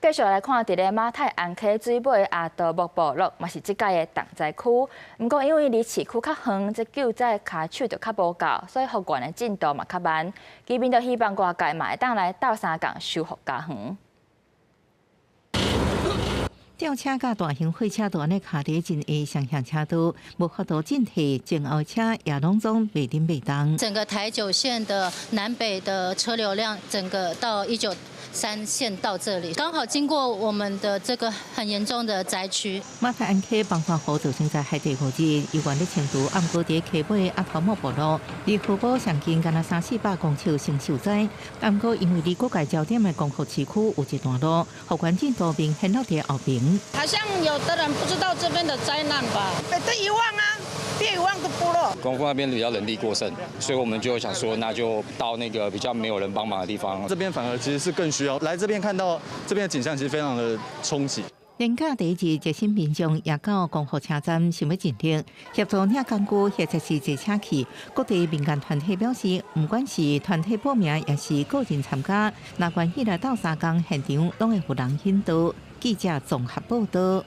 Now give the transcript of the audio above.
继续来看，伫咧马太安溪水尾阿道木部落，嘛是即届的重灾区。毋过因为离市区较远，即救灾卡手就较无够，所以复原的进度嘛较慢。居民就希望外界嘛会当来斗相共修复家园。 吊车甲大型货车段的卡伫真下双向车道，无法度进退，前后车也拢总袂顶袂动。整个台九线的南北的车流量，整个到193线到这里，刚好经过我们的这个很严重的灾区。马太安溪崩发河就生在海地附近，有关的程度暗过伫溪尾阿头木部落，离河堡上近干那300-400公尺先受灾。但过因为离国界焦点的光复市区有一段路，复原进度明显落伫后边。 好像有的人不知道这边的灾难吧？都遗忘啊，别遗忘的部落。光复那边比较人力过剩，所以我们就想说，那就到那个比较没有人帮忙的地方。这边反而其实是更需要来这边看到这边的景象，其实非常的冲击。 年假第一日，热心民众也到光复车站想要尽力协助领工具或者是坐车去。各地民间团体表示，不管是团体报名，也是个人参加，若愿意来斗相共，现场拢会有人引导。记者综合报道。